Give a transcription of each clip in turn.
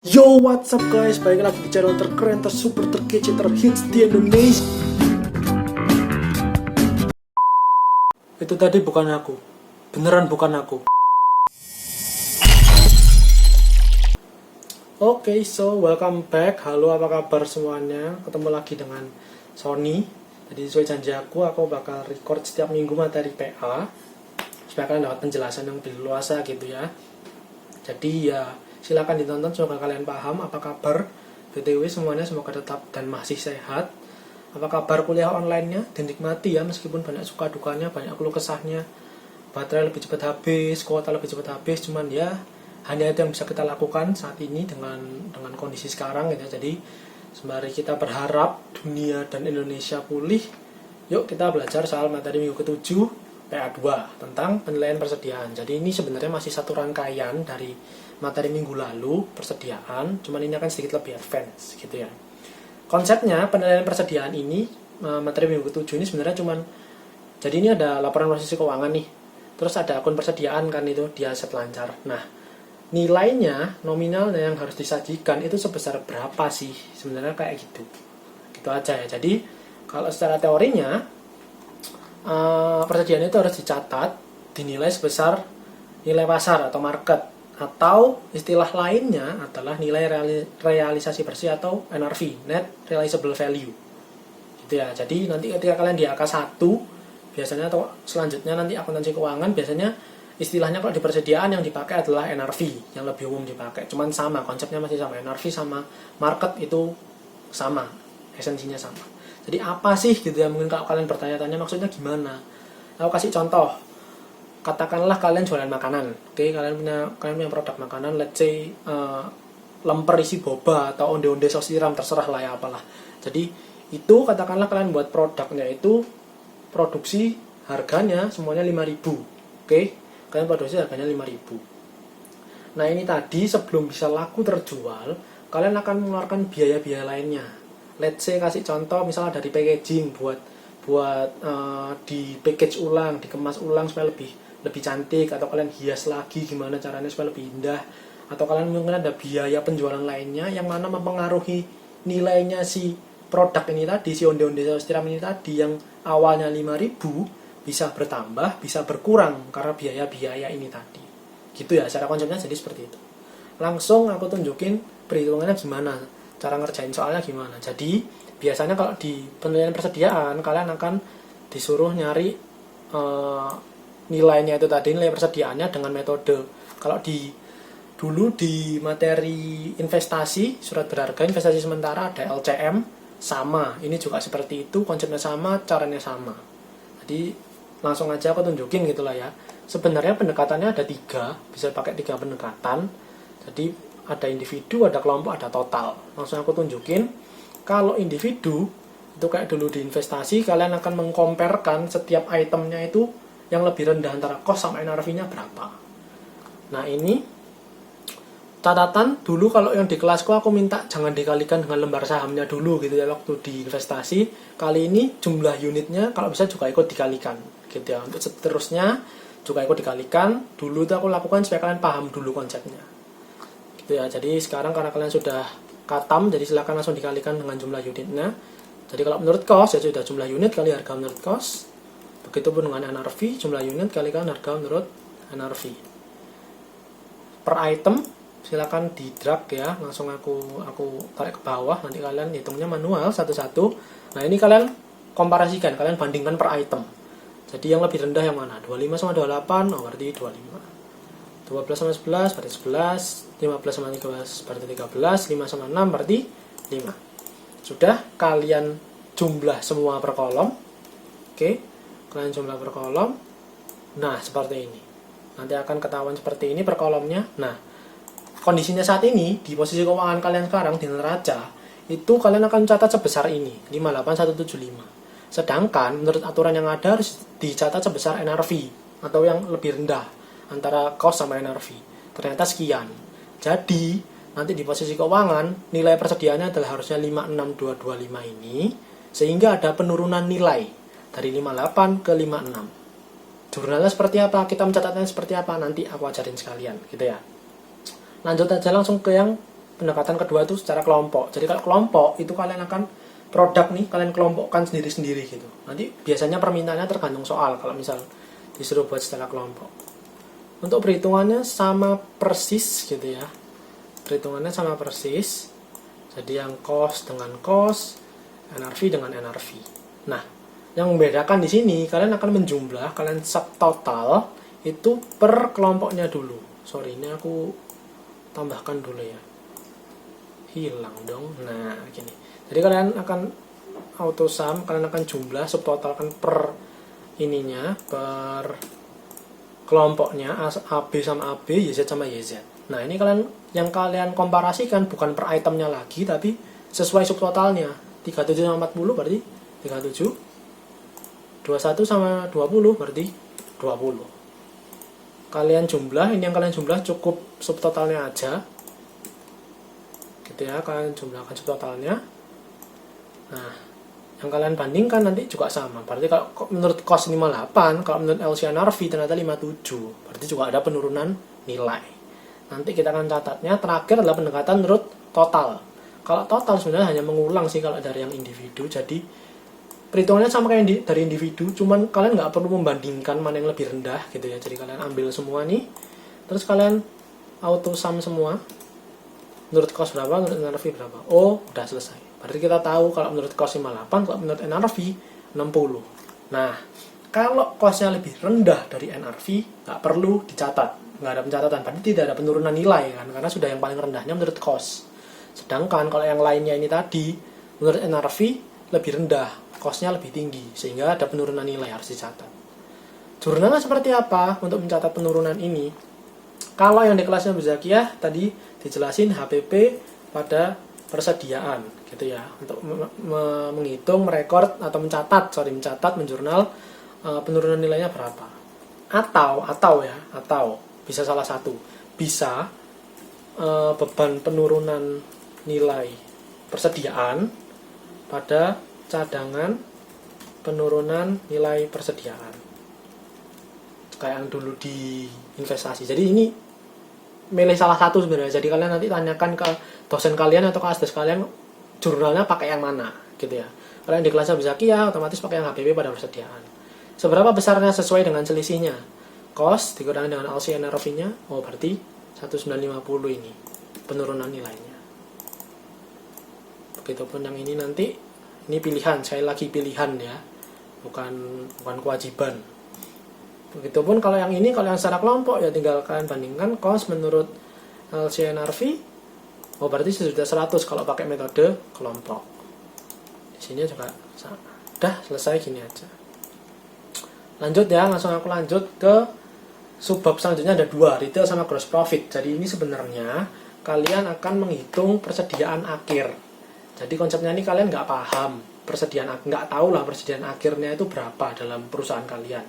Yo, what's up guys? Balik lagi di channel terkeren, tersuper, terkece, terhits di Indonesia. Itu tadi bukan aku. Beneran bukan aku. Oke, so welcome back. Halo, apa kabar semuanya? Ketemu lagi dengan Sony. Jadi sesuai janji aku bakal record setiap minggu materi PA supaya kalian dapat penjelasan yang lebih luasa gitu ya. Jadi ya silakan ditonton, semoga kalian paham apa kabar. BTW semuanya semoga tetap dan masih sehat. Apa kabar kuliah online-nya? Dinikmati ya, meskipun banyak suka dukanya, banyak keluh kesahnya. Baterai lebih cepat habis, kuota lebih cepat habis, cuman ya hanya itu yang bisa kita lakukan saat ini dengan kondisi sekarang gitu. Jadi sembari kita berharap dunia dan Indonesia pulih, yuk kita belajar soal materi minggu ke-7 PA2 tentang penilaian persediaan. Jadi ini sebenarnya masih satu rangkaian dari materi minggu lalu, persediaan, cuman ini akan sedikit lebih advance gitu ya. Konsepnya penilaian persediaan ini, materi minggu ke-7 ini sebenarnya cuman, jadi ini ada laporan posisi keuangan nih, terus ada akun persediaan kan itu di aset lancar. Nah, nilainya, nominalnya yang harus disajikan itu sebesar berapa sih? Sebenarnya kayak gitu. Gitu aja ya. Jadi kalau secara teorinya persediaan itu harus dicatat, dinilai sebesar nilai pasar atau market, atau istilah lainnya adalah nilai realisasi bersih atau NRV, Net Realizable Value gitu ya. Jadi nanti ketika kalian di AK1 biasanya, atau selanjutnya nanti akuntansi keuangan, biasanya istilahnya kalau di persediaan yang dipakai adalah NRV, yang lebih umum dipakai. Cuman sama, konsepnya masih sama. NRV sama market itu sama, esensinya sama. Jadi apa sih gitu ya, mungkin kalau kalian bertanya-tanya maksudnya gimana. Aku kasih contoh. Katakanlah kalian jualan makanan. Oke, kalian punya produk makanan, let's say lemper isi boba atau onde-onde saus tiram, terserah lah ya apalah. Jadi itu katakanlah kalian buat produknya itu produksi harganya semuanya 5.000. Oke, kalian produksi harganya 5.000. Nah, ini tadi sebelum bisa laku terjual, kalian akan mengeluarkan biaya-biaya lainnya. Let's say kasih contoh misalnya dari packaging, buat di package ulang, dikemas ulang supaya lebih cantik, atau kalian hias lagi gimana caranya supaya lebih indah, atau kalian mungkin ada biaya penjualan lainnya yang mana mempengaruhi nilainya si produk ini tadi, si onde-onde saus tiram ini tadi, yang awalnya 5.000 bisa bertambah, bisa berkurang karena biaya-biaya ini tadi. Gitu ya, secara konsepnya jadi seperti itu. Langsung aku tunjukin perhitungannya gimana, cara ngerjain soalnya gimana. Jadi biasanya kalau di penilaian persediaan kalian akan disuruh nyari nilainya itu tadi, nilai persediaannya dengan metode. Kalau dulu di materi investasi, surat berharga investasi sementara, ada LCM, sama. Ini juga seperti itu, konsepnya sama, caranya sama. Jadi langsung aja aku tunjukin gitulah ya. Sebenarnya pendekatannya ada 3, bisa pakai 3 pendekatan. Jadi ada individu, ada kelompok, ada total. Langsung aku tunjukin. Kalau individu itu kayak dulu di investasi, kalian akan mengkomparkan setiap itemnya itu yang lebih rendah antara cost sama NRV-nya berapa. Nah, ini catatan dulu, kalau yang di kelasku aku minta jangan dikalikan dengan lembar sahamnya dulu gitu ya waktu di investasi. Kali ini jumlah unitnya kalau bisa juga ikut dikalikan gitu ya. Untuk seterusnya juga ikut dikalikan. Dulu itu aku lakukan supaya kalian paham dulu konsepnya gitu ya. Jadi sekarang karena kalian sudah katam, jadi silakan langsung dikalikan dengan jumlah unitnya. Jadi kalau menurut cost ya sudah jumlah unit kali harga menurut cost. Begitupun dengan NRV, jumlah unit kalikan harga menurut NRV. Per item silakan di drag ya, langsung aku tarik ke bawah, nanti kalian hitungnya manual satu-satu. Nah, ini kalian komparasikan, kalian bandingkan per item. Jadi yang lebih rendah yang mana? 25 sama 28, oh berarti 25. 12 sama 11 berarti 11, 15 sama 13 berarti 13, 5 sama 6 berarti 5. Sudah kalian jumlah semua per kolom. Oke, kalian jumlah per kolom. Nah, seperti ini. Nanti akan ketahuan seperti ini per kolomnya. Nah, kondisinya saat ini di posisi keuangan kalian sekarang di neraca itu kalian akan catat sebesar ini, 58175. Sedangkan menurut aturan yang ada harus dicatat sebesar NRV atau yang lebih rendah antara cost sama NRV. Ternyata sekian. Jadi nanti di posisi keuangan nilai persediaannya adalah harusnya 56225 ini, sehingga ada penurunan nilai dari 58 ke 56. Jurnalnya seperti apa, kita mencatatnya seperti apa, nanti aku ajarin sekalian gitu ya. Lanjut aja langsung ke yang pendekatan kedua itu secara kelompok. Jadi kalau kelompok itu kalian akan produk nih kalian kelompokkan sendiri-sendiri gitu. Nanti biasanya permintaannya tergantung soal kalau misal disuruh buat secara kelompok. Untuk perhitungannya sama persis gitu ya. Perhitungannya sama persis. Jadi yang cost dengan cost, NRV dengan NRV. Nah, yang membedakan di sini kalian akan menjumlah, kalian subtotal itu per kelompoknya dulu. Sorry, ini aku tambahkan dulu ya. Hilang dong. Nah, gini. Jadi kalian akan auto sum, kalian akan jumlah subtotalkan per ininya, per kelompoknya AB sama AB, YZ sama YZ. Nah, ini yang kalian komparasikan bukan per itemnya lagi, tapi sesuai subtotalnya. 37 sama 40 berarti 37. 21 sama 20 berarti 20. Kalian jumlah, ini yang kalian jumlah cukup subtotalnya aja. Gitu ya, kalian jumlahkan subtotalnya. Nah, yang kalian bandingkan nanti juga sama. Berarti kalau menurut cost 58, kalau menurut LCNRV ternyata 57. Berarti juga ada penurunan nilai. Nanti kita akan catatnya. Terakhir adalah pendekatan menurut total. Kalau total sebenarnya hanya mengulang sih kalau dari yang individu. Jadi perhitungannya sama kayak dari individu, cuman kalian nggak perlu membandingkan mana yang lebih rendah gitu ya. Jadi kalian ambil semua nih, terus kalian auto sum semua. Menurut cost berapa, menurut NRV berapa. Oh, udah selesai. Berarti kita tahu kalau menurut cost 58, kalau menurut NRV 60. Nah, kalau costnya lebih rendah dari NRV, nggak perlu dicatat. Nggak ada pencatatan, berarti tidak ada penurunan nilai kan, karena sudah yang paling rendahnya menurut cost. Sedangkan kalau yang lainnya ini tadi, menurut NRV lebih rendah, costnya lebih tinggi, sehingga ada penurunan nilai harus dicatat. Jurnalnya seperti apa untuk mencatat penurunan ini? Kalau yang di kelasnya Bezakiyah tadi dijelasin HPP pada persediaan gitu ya, untuk menghitung, merekord atau mencatat, menjurnal penurunan nilainya berapa. Atau bisa salah satu, bisa beban penurunan nilai persediaan pada cadangan penurunan nilai persediaan. Kayak yang dulu di investasi. Jadi ini milih salah satu sebenarnya. Jadi kalian nanti tanyakan ke dosen kalian atau ke asdes kalian jurnalnya pakai yang mana gitu ya. Kalian di kelasnya Bezakiyah otomatis pakai yang HPP pada persediaan. Seberapa besarnya sesuai dengan selisihnya. Cost dikurangi dengan LCNRV-nya, oh berarti 1950 ini penurunan nilainya. Begitupun yang ini nanti, ini pilihan, sekali lagi pilihan ya, bukan kewajiban. Begitupun kalau yang ini, kalau yang secara kelompok ya tinggal kalian bandingkan cost menurut LCNRV, oh berarti sudah 100 kalau pakai metode kelompok. Di sini juga sama. Udah selesai gini aja. Lanjut ya, langsung aku lanjut ke subbab selanjutnya ada 2, retail sama gross profit. Jadi ini sebenarnya kalian akan menghitung persediaan akhir. Jadi konsepnya ini kalian nggak paham nggak tahu lah persediaan akhirnya itu berapa dalam perusahaan kalian.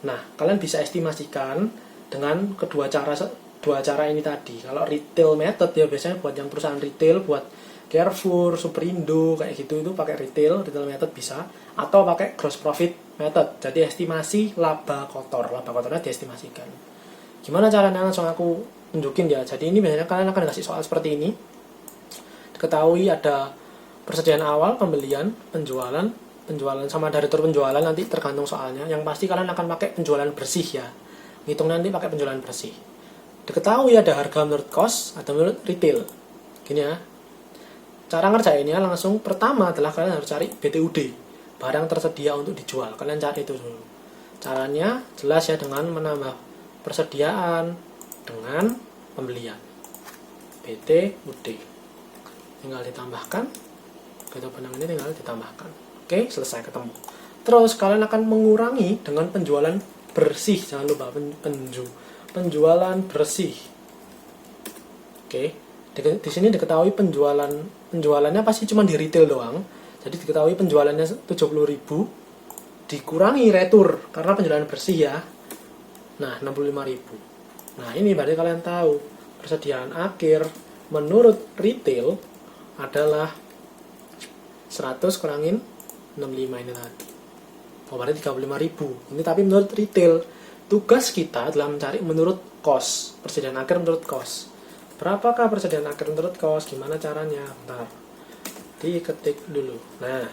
Nah, kalian bisa estimasikan dengan kedua cara ini tadi. Kalau retail method ya biasanya buat yang perusahaan retail, buat Carrefour, Superindo kayak gitu, itu pakai retail method bisa, atau pakai gross profit method. Jadi estimasi laba kotornya diestimasikan. Gimana caranya, langsung aku tunjukin ya. Jadi ini biasanya kalian akan kasih soal seperti ini. Diketahui ada persediaan awal, pembelian, penjualan sama ada retur penjualan, nanti tergantung soalnya. Yang pasti kalian akan pakai penjualan bersih ya. Ngitung nanti pakai penjualan bersih. Diketahui ada harga menurut cost atau menurut retail. Gini ya. Cara ngerjainnya langsung pertama adalah kalian harus cari BTUD, barang tersedia untuk dijual. Kalian cari itu dulu. Caranya jelas ya, dengan menambah persediaan dengan pembelian. BTUD. Tinggal ditambahkan. Gitu, benang ini tinggal ditambahkan. Oke, selesai ketemu. Terus kalian akan mengurangi dengan penjualan bersih. Jangan lupa penjualan bersih. Oke. Di sini diketahui penjualannya pasti cuma di retail doang. Jadi diketahui penjualannya 70.000 dikurangi retur karena penjualan bersih ya. Nah, 65.000. Nah, ini berarti kalian tahu persediaan akhir menurut retail adalah 100 kurangin 65 ini tadi. Oh, berarti 35.000. Ini tapi menurut retail. Tugas kita adalah mencari menurut cost, persediaan akhir menurut cost. Berapakah persediaan akhir menurut kos? Gimana caranya? Bentar. Diketik dulu. Nah,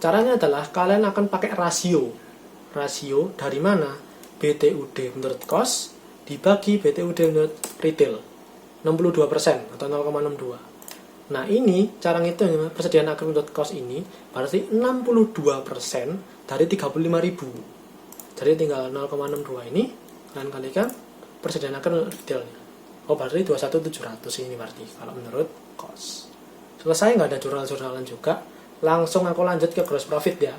caranya adalah kalian akan pakai rasio. Rasio dari mana? BTUD menurut kos dibagi BTUD menurut retail. 62% atau 0,62. Nah, ini cara ngitungnya persediaan akhir menurut kos ini berarti 62% dari 35.000. Jadi tinggal 0,62 ini kalian kalikan persediaan akhir menurut retailnya. Oh, berarti 21.700 ini berarti kalau menurut kos. Selesai, nggak ada jurnal-jurnalan juga. Langsung aku lanjut ke gross profit ya.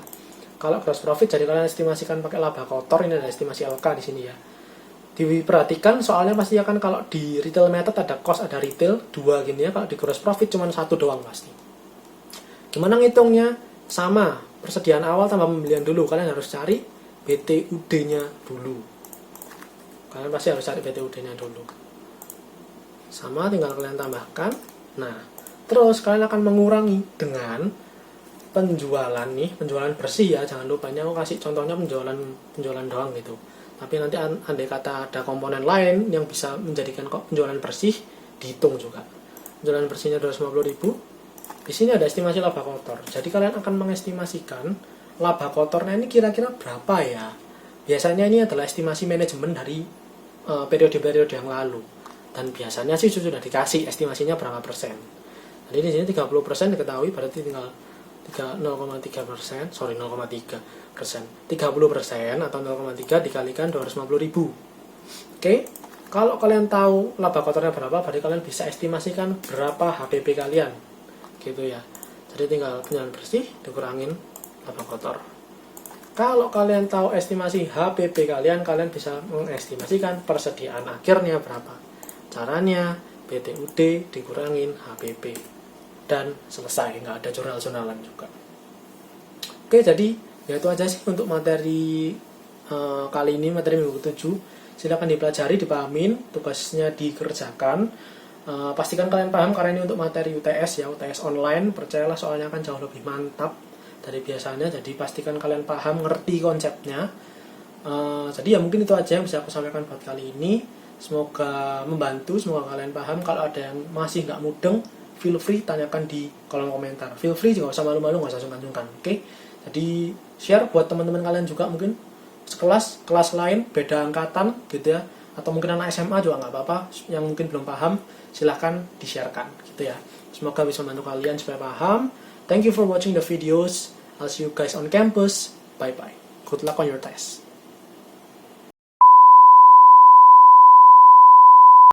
Kalau gross profit, jadi kalian estimasikan pakai laba kotor, ini ada estimasi LK di sini ya. Diperhatikan soalnya pasti akan kalau di retail method ada cost, ada retail, dua gini ya. Kalau di gross profit cuma satu doang pasti. Gimana ngitungnya? Sama, persediaan awal tambah pembelian dulu. Kalian harus cari BTUD-nya dulu. Kalian pasti harus cari BTUD-nya dulu. Sama, tinggal kalian tambahkan. Nah, terus kalian akan mengurangi dengan penjualan nih, penjualan bersih ya. Jangan lupa, ini aku kasih contohnya penjualan doang gitu. Tapi nanti andai kata ada komponen lain yang bisa menjadikan kok penjualan bersih, dihitung juga. Penjualan bersihnya 250.000. Di sini ada estimasi laba kotor. Jadi kalian akan mengestimasikan laba kotornya ini kira-kira berapa ya. Biasanya ini adalah estimasi manajemen dari periode-periode yang lalu. Dan biasanya sih sudah dikasih estimasinya berapa persen. Jadi di sini 30% diketahui, berarti tinggal 0,3%, 30% atau 0,3 dikalikan 250.000. Oke, kalau kalian tahu laba kotornya berapa, berarti kalian bisa estimasikan berapa HPP kalian, gitu ya. Jadi tinggal penjualan bersih dikurangin laba kotor. Kalau kalian tahu estimasi HPP kalian bisa mengestimasikan persediaan akhirnya berapa. Caranya BTUD dikurangin HPP. Dan selesai, nggak ada jurnal-jurnalan juga. Oke, jadi ya itu aja sih untuk materi kali ini, materi minggu 7. Silakan dipelajari, dipahamin, tugasnya dikerjakan. Pastikan kalian paham karena ini untuk materi UTS ya, UTS online. Percayalah soalnya kan jauh lebih mantap dari biasanya. Jadi pastikan kalian paham, ngerti konsepnya. Jadi ya mungkin itu aja yang bisa aku sampaikan buat kali ini. Semoga membantu, semoga kalian paham. Kalau ada yang masih nggak mudeng, feel free tanyakan di kolom komentar. Feel free, juga nggak usah malu-malu, nggak usah sungkan-sungkan. Oke? Jadi share buat teman-teman kalian juga mungkin sekelas, kelas lain, beda angkatan gitu ya. Atau mungkin anak SMA juga nggak apa-apa. Yang mungkin belum paham, silahkan di-sharekan gitu ya. Semoga bisa membantu kalian supaya paham. Thank you for watching the videos. I'll see you guys on campus. Bye-bye. Good luck on your test.